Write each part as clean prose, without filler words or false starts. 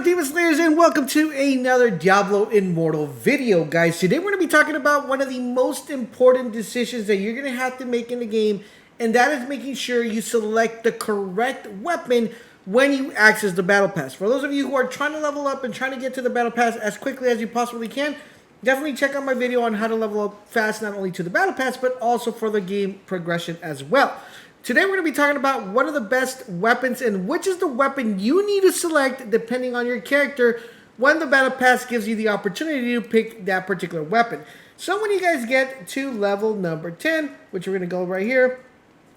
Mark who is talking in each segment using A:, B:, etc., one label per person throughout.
A: up, Demon Slayers, and welcome to another Diablo Immortal video, guys. Today we're going to be talking about one of the most important decisions that you're going to have to make in the game, and that is making sure you select the correct weapon when you access the Battle Pass. For those of you who are trying to level up and trying to get to the Battle Pass as quickly as you possibly can, definitely check out my video on how to level up fast, not only to the Battle Pass, but also for the game progression as well. Today we're going to be talking about what are the best weapons and which is the weapon you need to select depending on your character when the Battle Pass gives you the opportunity to pick that particular weapon. So when you guys get to level number 10, which we're going to go right here,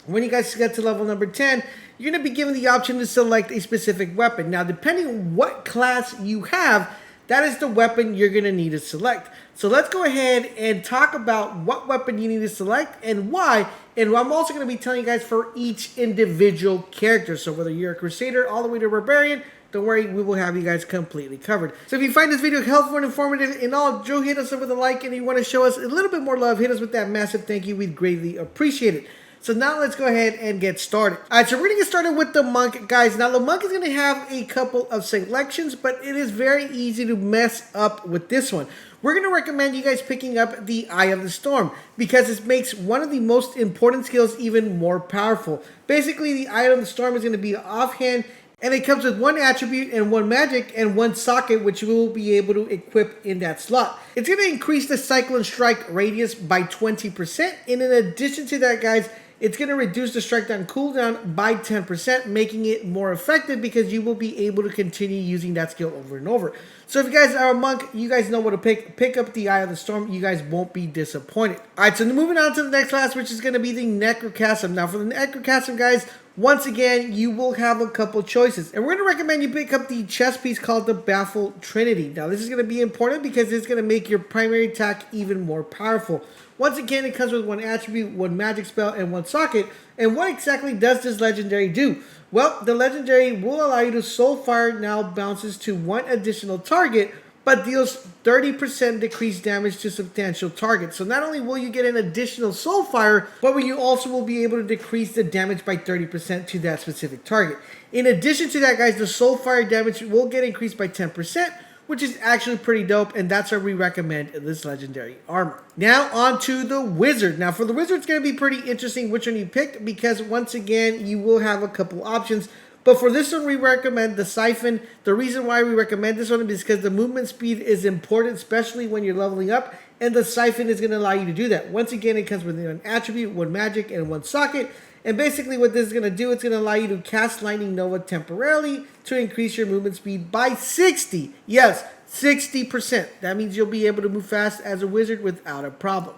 A: when you guys get to level number 10, you're going to be given the option to select a specific weapon. Now, depending on what class you have, that is the weapon you're going to need to select. So let's go ahead and talk about what weapon you need to select and why. And I'm also going to be telling you guys for each individual character. So whether you're a Crusader all the way to Barbarian, don't worry, we will have you guys completely covered. So if you find this video helpful and informative and all, Joe, hit us up with a like, and if you want to show us a little bit more love, hit us with that massive thank you. We'd greatly appreciate it. So now let's go ahead and get started. Alright, so we're going to get started with the Monk, guys. Now the Monk is going to have a couple of selections, but it is very easy to mess up with this one. We're going to recommend you guys picking up the Eye of the Storm because it makes one of the most important skills even more powerful. Basically, the Eye of the Storm is going to be offhand, and it comes with one attribute and one magic and one socket, which we will be able to equip in that slot. It's going to increase the Cyclone Strike radius by 20%, and in addition to that, guys, it's going to reduce the strike down cooldown by 10%, making it more effective because you will be able to continue using that skill over and over. So if you guys are a monk, you guys know what to pick. Pick up the Eye of the Storm. You guys won't be disappointed. Alright, so moving on to the next class, which is going to be the Necro. Now for the Necro, guys, once again, you will have a couple choices. And we're going to recommend you pick up the chest piece called the Baffled Trinity. Now this is going to be important because it's going to make your primary attack even more powerful. Once again, it comes with one attribute, one magic spell, and one socket. And what exactly does this legendary do? Well, the legendary will allow you to Soul Fire now bounces to one additional target, but deals 30% decreased damage to substantial targets. So not only will you get an additional Soul Fire, but you also will be able to decrease the damage by 30% to that specific target. In addition to that, guys, the Soul Fire damage will get increased by 10%, which is actually pretty dope, and that's why we recommend this legendary armor. Now on to the Wizard. Now for the Wizard, it's going to be pretty interesting which one you pick because once again, you will have a couple options. But for this one, we recommend the Siphon. The reason why we recommend this one is because the movement speed is important, especially when you're leveling up, and the Siphon is going to allow you to do that. Once again, it comes with an attribute, one magic, and one socket. And basically what this is going to do, it's going to allow you to cast Lightning Nova temporarily to increase your movement speed by 60. Yes, 60%. That means you'll be able to move fast as a wizard without a problem.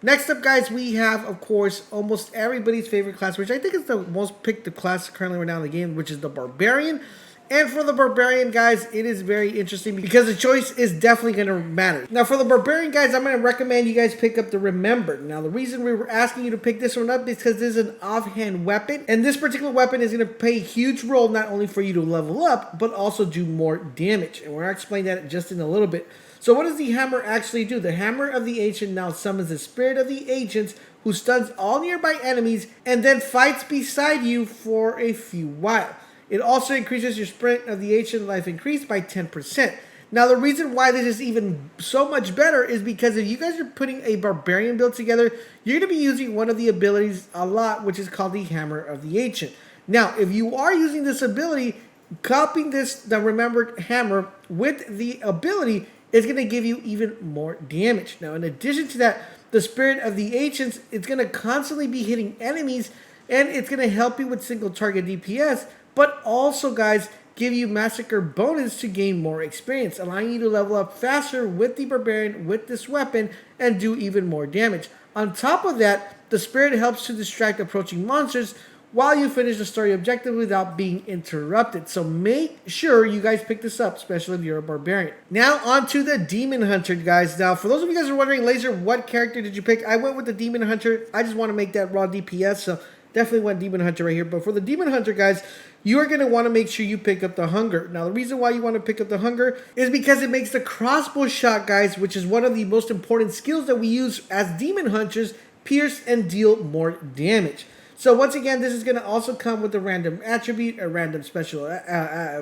A: Next up, guys, we have, of course, almost everybody's favorite class, which I think is the most picked class currently right now in the game, which is the Barbarian. And for the Barbarian, guys, it is very interesting because the choice is definitely going to matter. Now, for the Barbarian, guys, I'm going to recommend you guys pick up the Remember. Now, the reason we were asking you to pick this one up is because this is an offhand weapon. And this particular weapon is going to play a huge role not only for you to level up, but also do more damage. And we're going to explain that just in a little bit. So what does the Hammer actually do? The Hammer of the Ancient now summons the Spirit of the Ancients who stuns all nearby enemies and then fights beside you for a few while. It also increases your Sprint of the Ancient life increase by 10%. Now, the reason why this is even so much better is because if you guys are putting a Barbarian build together, you're going to be using one of the abilities a lot, which is called the Hammer of the Ancient. Now, if you are using this ability, copying the Remembered Hammer with the ability is going to give you even more damage. Now, in addition to that, the Spirit of the Ancients, it's going to constantly be hitting enemies, and it's going to help you with single target DPS, but also, guys, give you Massacre bonus to gain more experience, allowing you to level up faster with the Barbarian, with this weapon, and do even more damage. On top of that, the Spirit helps to distract approaching monsters while you finish the story objective without being interrupted. So make sure you guys pick this up, especially if you're a Barbarian. Now on to the Demon Hunter, guys. Now for those of you guys who are wondering, Laser, what character did you pick? I went with the Demon Hunter. I just want to make that raw DPS, so definitely went Demon Hunter right here. But for the Demon Hunter, guys, you are going to want to make sure you pick up the Hunger. Now, the reason why you want to pick up the Hunger is because it makes the crossbow shot, guys, which is one of the most important skills that we use as Demon Hunters, pierce and deal more damage. So once again, this is going to also come with a random attribute, a random special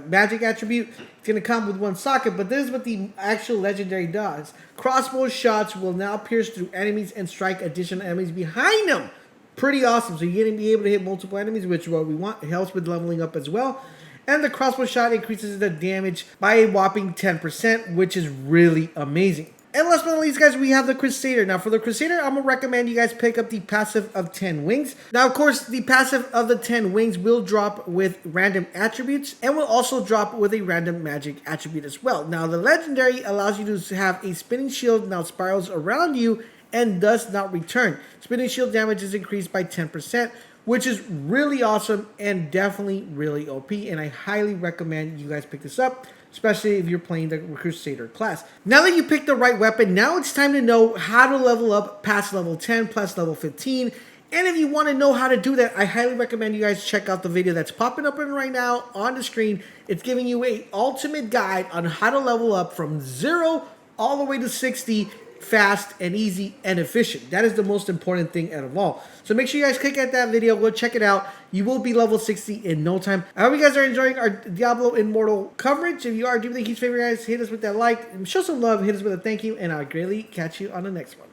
A: magic attribute. It's going to come with one socket, but this is what the actual legendary does. Crossbow shots will now pierce through enemies and strike additional enemies behind them. Pretty awesome. So you're going to be able to hit multiple enemies, which is what we want. It helps with leveling up as well. And the crossbow shot increases the damage by a whopping 10%, which is really amazing. And last but not least, guys, we have the Crusader. Now, for the Crusader, I'm going to recommend you guys pick up the passive of 10 wings. Now, of course, the passive of the 10 wings will drop with random attributes and will also drop with a random magic attribute as well. Now, the legendary allows you to have a spinning shield now spirals around you and does not return. Spinning shield damage is increased by 10%, which is really awesome and definitely really OP. And I highly recommend you guys pick this up, especially if you're playing the Crusader class. Now that you picked the right weapon, now it's time to know how to level up past level 10 plus level 15. And if you want to know how to do that, I highly recommend you guys check out the video that's popping up right now on the screen. It's giving you an ultimate guide on how to level up from 0 all the way to 60 fast and easy and efficient. That is the most important thing out of all. So make sure you guys click at that video, go check it out. You will be level 60 in no time. I hope you guys are enjoying our Diablo Immortal coverage. If you are, do me a huge favor, guys, hit us with that like, show some love, hit us with a thank you, and I'll greatly catch you on the next one.